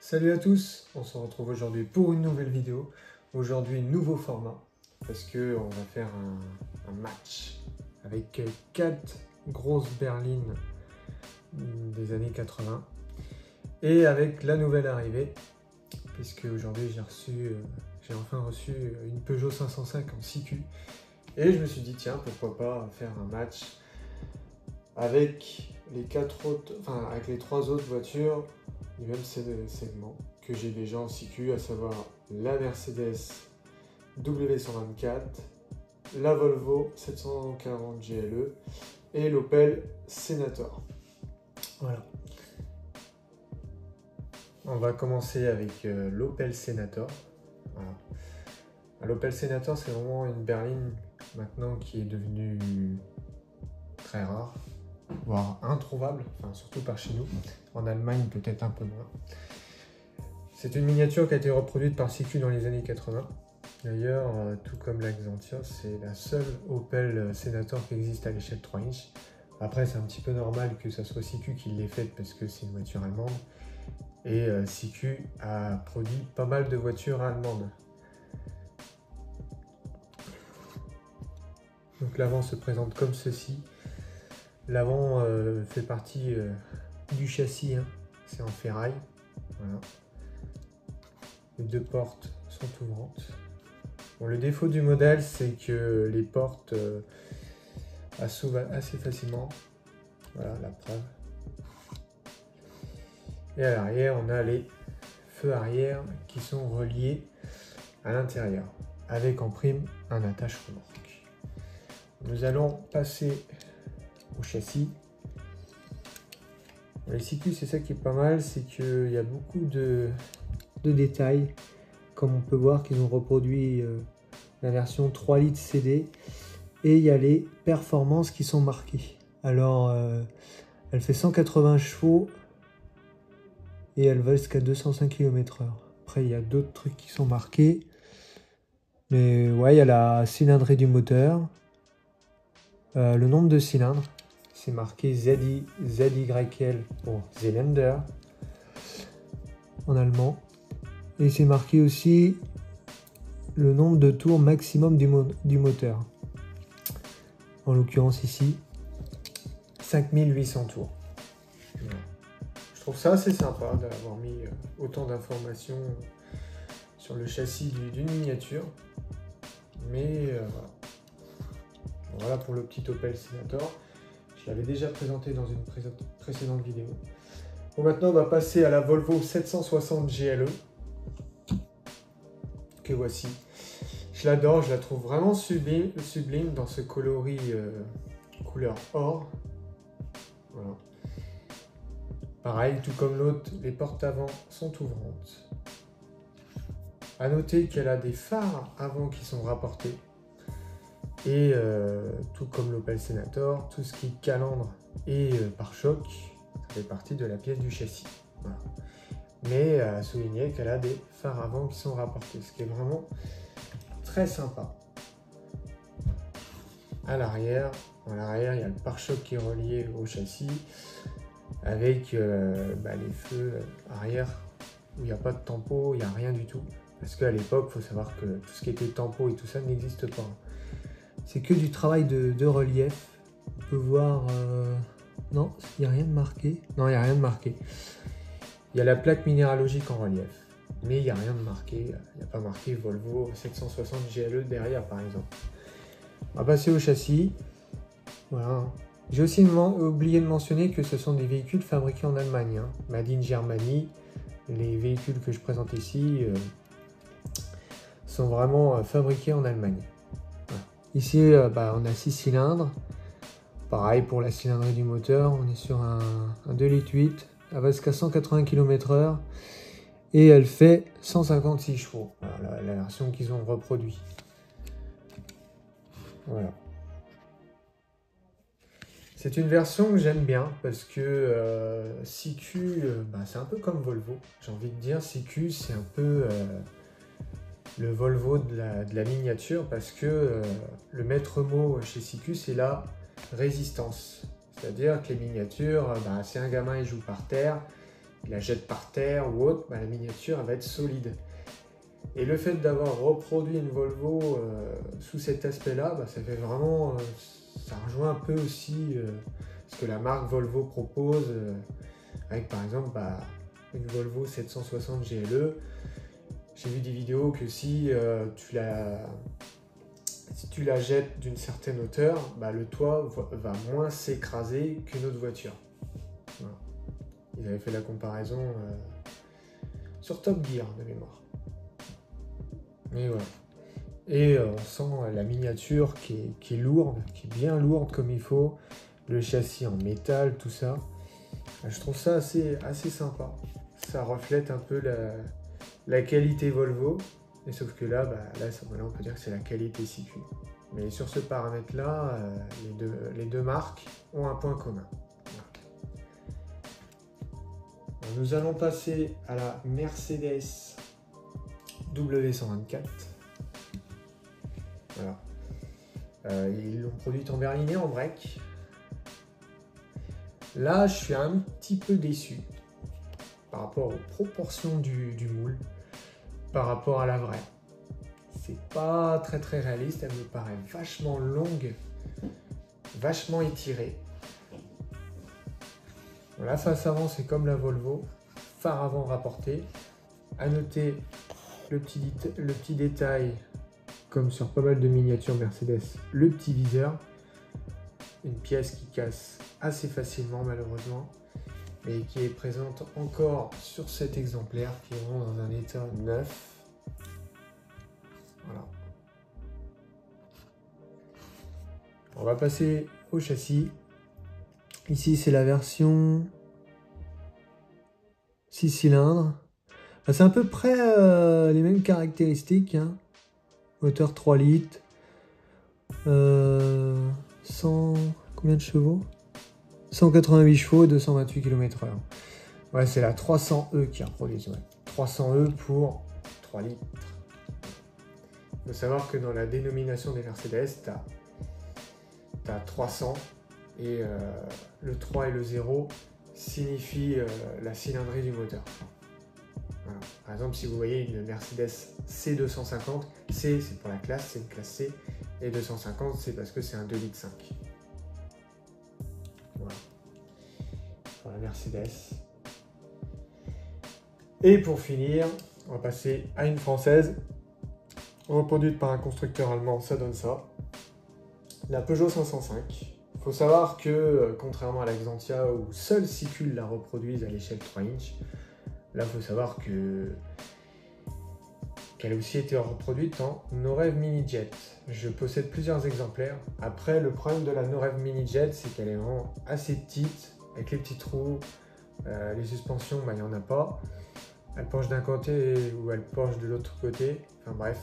Salut à tous, on se retrouve aujourd'hui pour une nouvelle vidéo. Aujourd'hui, nouveau format, parce que on va faire un match avec 4 grosses berlines des années 80 et avec la nouvelle arrivée, puisque aujourd'hui j'ai enfin reçu une Peugeot 505 en CQ et je me suis dit tiens, pourquoi pas faire un match avec les 3 autres voitures du même segment que j'ai déjà en CQ, à savoir la Mercedes W124, la Volvo 740 GLE et l'Opel Senator. Voilà. On va commencer avec l'Opel Senator. Voilà. L'Opel Senator, c'est vraiment une berline maintenant qui est devenue très rare, voire introuvable, enfin, surtout par chez nous. En Allemagne, peut-être un peu moins. C'est une miniature qui a été reproduite par CQ dans les années 80. D'ailleurs, tout comme la Xantia, c'est la seule Opel Senator qui existe à l'échelle 3 inches. Après, c'est un petit peu normal que ça soit CQ qui l'ait faite parce que c'est une voiture allemande. Et CQ a produit pas mal de voitures allemandes. Donc l'avant se présente comme ceci. L'avant fait partie du châssis, hein. C'est en ferraille. Voilà. Les 2 portes sont ouvrantes. Bon, le défaut du modèle, c'est que les portes s'ouvrent assez facilement. Voilà la preuve. Et à l'arrière, on a les feux arrière qui sont reliés à l'intérieur, avec en prime un attache-remorque. Nous allons passer au châssis. Les CQ, c'est ça qui est pas mal, c'est qu'il y a beaucoup de détails, comme on peut voir qu'ils ont reproduit la version 3 litres CD, et il y a les performances qui sont marquées. Alors elle fait 180 chevaux et elle va jusqu'à 205 km/h. Après il y a d'autres trucs qui sont marqués, mais ouais, il y a la cylindrée du moteur, le nombre de cylindres, c'est marqué ZYL pour Zylinder en allemand. Et c'est marqué aussi le nombre de tours maximum du moteur. En l'occurrence ici, 5800 tours. Voilà. Je trouve ça assez sympa d'avoir mis autant d'informations sur le châssis d'une miniature. Mais voilà pour le petit Opel Senator. Je l'avais déjà présenté dans une précédente vidéo. Bon, maintenant on va passer à la Volvo 760 GLE. Que voici. Je l'adore, je la trouve vraiment sublime dans ce coloris couleur or. Voilà. Pareil, tout comme l'autre, les portes avant sont ouvrantes. A noter qu'elle a des phares avant qui sont rapportés. Et tout comme l'Opel Senator, tout ce qui est calandre et pare-choc, ça fait partie de la pièce du châssis. Voilà. Mais à souligner qu'elle a des phares avant qui sont rapportés, ce qui est vraiment très sympa. À l'arrière, il y a le pare-choc qui est relié au châssis avec les feux arrière où il n'y a pas de tempo, il n'y a rien du tout. Parce qu'à l'époque, il faut savoir que tout ce qui était tempo et tout ça n'existe pas. C'est que du travail de relief. On peut voir... Non, il n'y a rien de marqué. Non, il n'y a rien de marqué. Il y a la plaque minéralogique en relief, mais il n'y a rien de marqué. Il n'y a pas marqué Volvo 760 GLE derrière, par exemple. On va passer au châssis. Voilà. J'ai aussi oublié de mentionner que ce sont des véhicules fabriqués en Allemagne, hein. Made in Germany. Les véhicules que je présente ici sont vraiment fabriqués en Allemagne. Voilà. Ici, on a 6 cylindres. Pareil pour la cylindrée du moteur, on est sur un 2,8 litres. Elle va jusqu'à 180 km/h et elle fait 156 chevaux. Voilà, la version qu'ils ont reproduit. Voilà. C'est une version que j'aime bien parce que CQ, c'est un peu comme Volvo. J'ai envie de dire, CQ, c'est un peu le Volvo de la miniature parce que le maître mot chez CQ, c'est la résistance. C'est-à-dire que les miniatures, si un gamin il joue par terre, la jette par terre ou autre, bah, la miniature elle va être solide. Et le fait d'avoir reproduit une Volvo sous cet aspect-là, bah, ça fait vraiment, ça rejoint un peu aussi ce que la marque Volvo propose, avec par exemple bah, une Volvo 760 GLE. J'ai vu des vidéos que si tu la jettes d'une certaine hauteur, bah, le toit va moins s'écraser qu'une autre voiture. Voilà. Ils avaient fait la comparaison sur Top Gear de mémoire. Et voilà. Et on sent la miniature qui est lourde, qui est bien lourde comme il faut. Le châssis en métal, tout ça. Je trouve ça assez sympa. Ça reflète un peu la qualité Volvo. Et sauf que là, on peut dire que c'est la qualité CQ. Mais sur ce paramètre-là, les deux marques ont un point commun. Voilà. Nous allons passer à la Mercedes W124. Voilà. Ils l'ont produite en berlinet en break. Là, je suis un petit peu déçu par rapport aux proportions du moule, par rapport à la vraie. C'est pas très réaliste, elle me paraît vachement longue, vachement étirée. La face avant, c'est comme la Volvo, phare avant rapporté. À noter le petit détail, comme sur pas mal de miniatures Mercedes, le petit viseur. Une pièce qui casse assez facilement malheureusement, et qui est présente encore sur cet exemplaire, qui est vraiment dans un état neuf. Voilà. On va passer au châssis. Ici, c'est la version 6 cylindres. C'est à peu près les mêmes caractéristiques. Hein. Moteur 3 litres. 100... Combien de chevaux? 188 chevaux et 228 km/h. Ouais, c'est la 300E qui a reproduit. Ouais. 300E pour 3 litres. Il faut savoir que dans la dénomination des Mercedes, tu as 300 et le 3 et le 0 signifient la cylindrée du moteur. Voilà. Par exemple, si vous voyez une Mercedes C250, C c'est pour la classe, c'est une classe C, et 250 c'est parce que c'est un 2,5 litres. Voilà. Pour la Mercedes. Et pour finir, on va passer à une française, reproduite par un constructeur allemand, ça donne ça. La Peugeot 505. Il faut savoir que, contrairement à la Xantia où seuls Sicule la reproduisent à l'échelle 3 inch, là il faut savoir qu'elle a aussi été reproduite en Norev Mini Jet. Je possède plusieurs exemplaires. Après, le problème de la Norev Mini Jet, c'est qu'elle est vraiment assez petite, avec les petits trous. Les suspensions, il n'y en a pas. Elle penche d'un côté ou elle penche de l'autre côté. Enfin bref,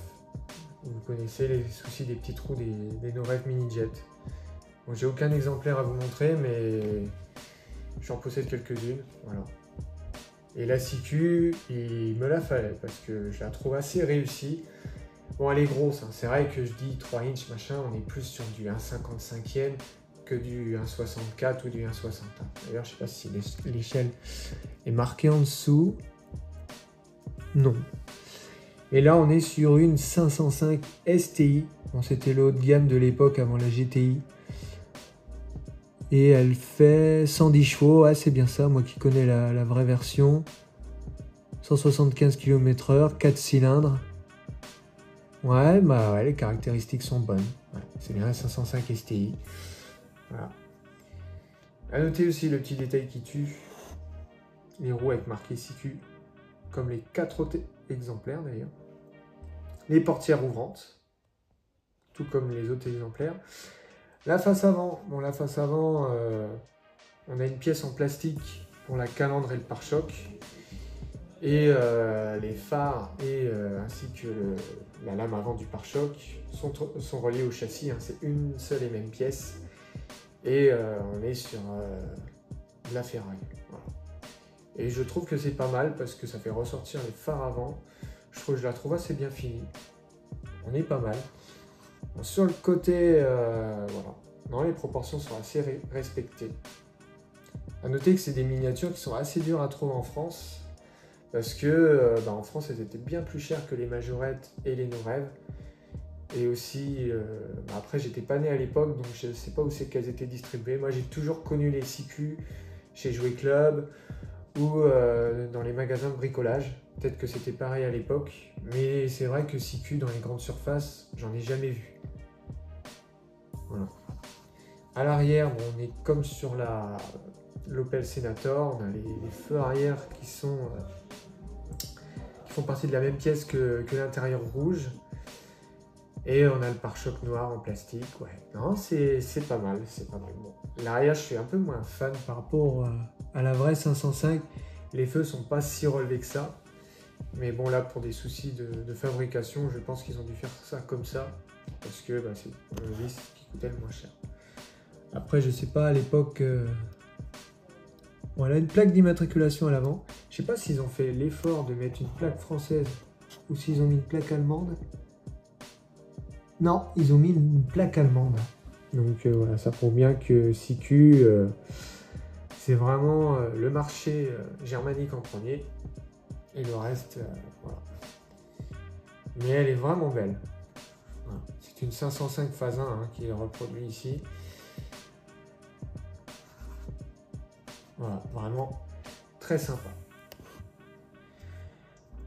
vous connaissez les soucis des petits trous des Norev Mini Jet. Bon, j'ai aucun exemplaire à vous montrer, mais j'en possède quelques-unes. Voilà. Et la CQ, il me la fallait parce que je la trouve assez réussie. Bon, elle est grosse, hein. C'est vrai que je dis 3 inch machin, on est plus sur du 1,55e que du 1,64 ou du 1,60. D'ailleurs, je sais pas si l'échelle est marquée en dessous. Non. Et là, on est sur une 505 STI. Bon, c'était le haut de gamme de l'époque avant la GTI. Et elle fait 110 chevaux, ah, c'est bien ça, moi qui connais la vraie version. 175 km/h, 4 cylindres. Ouais, bah ouais, les caractéristiques sont bonnes. Ouais, c'est bien la 505 STI. Voilà. À noter aussi le petit détail qui tue. Les roues avec marqué CQ, comme les 4 autres exemplaires d'ailleurs. Les portières ouvrantes, tout comme les autres exemplaires. La face avant, bon, la face avant, on a une pièce en plastique pour la calandre et le pare-choc. Et les phares ainsi que la lame avant du pare-choc sont reliés au châssis. Hein, c'est une seule et même pièce. Et on est sur de la ferraille. Voilà. Et je trouve que c'est pas mal parce que ça fait ressortir les phares avant. Je la trouve assez bien finie. On est pas mal. Bon, sur le côté, voilà. Non, les proportions sont assez respectées. À noter que c'est des miniatures qui sont assez dures à trouver en France, parce que en France, elles étaient bien plus chères que les majorettes et les no-rêves. Et aussi, après, j'étais pas né à l'époque, donc je sais pas où c'est qu'elles étaient distribuées. Moi, j'ai toujours connu les CQ chez Jouet Club ou dans les magasins de bricolage. Peut-être que c'était pareil à l'époque, mais c'est vrai que CQ dans les grandes surfaces, j'en ai jamais vu. Voilà. À l'arrière, bon, on est comme sur l'Opel Senator, on a les feux arrière qui font partie de la même pièce que l'intérieur rouge. Et on a le pare-choc noir en plastique, ouais. Non, c'est pas mal, c'est pas mal. Bon, l'arrière, je suis un peu moins fan par rapport à la vraie 505. Les feux sont pas si relevés que ça. Mais bon, là, pour des soucis de fabrication, je pense qu'ils ont dû faire ça comme ça. Parce que c'est un vis qui coûtait le moins cher. Après, je sais pas, à l'époque... Bon, elle a une plaque d'immatriculation à l'avant. Je sais pas s'ils ont fait l'effort de mettre une plaque française ou s'ils ont mis une plaque allemande. Non, ils ont mis une plaque allemande. Donc voilà, ça prouve bien que CQ, c'est vraiment le marché germanique en premier. Et le reste, voilà. Mais elle est vraiment belle. Voilà. C'est une 505 phase 1 qui est reproduit ici. Voilà, vraiment très sympa.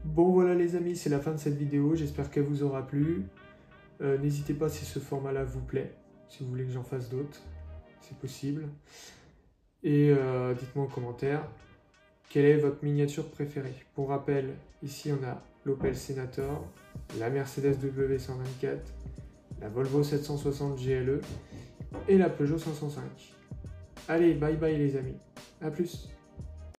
Bon voilà les amis, c'est la fin de cette vidéo. J'espère qu'elle vous aura plu. N'hésitez pas si ce format-là vous plaît, si vous voulez que j'en fasse d'autres, c'est possible. Et dites-moi en commentaire, quelle est votre miniature préférée? Pour rappel, ici on a l'Opel Senator, la Mercedes W124, la Volvo 760 GLE et la Peugeot 505. Allez, bye bye les amis, à plus!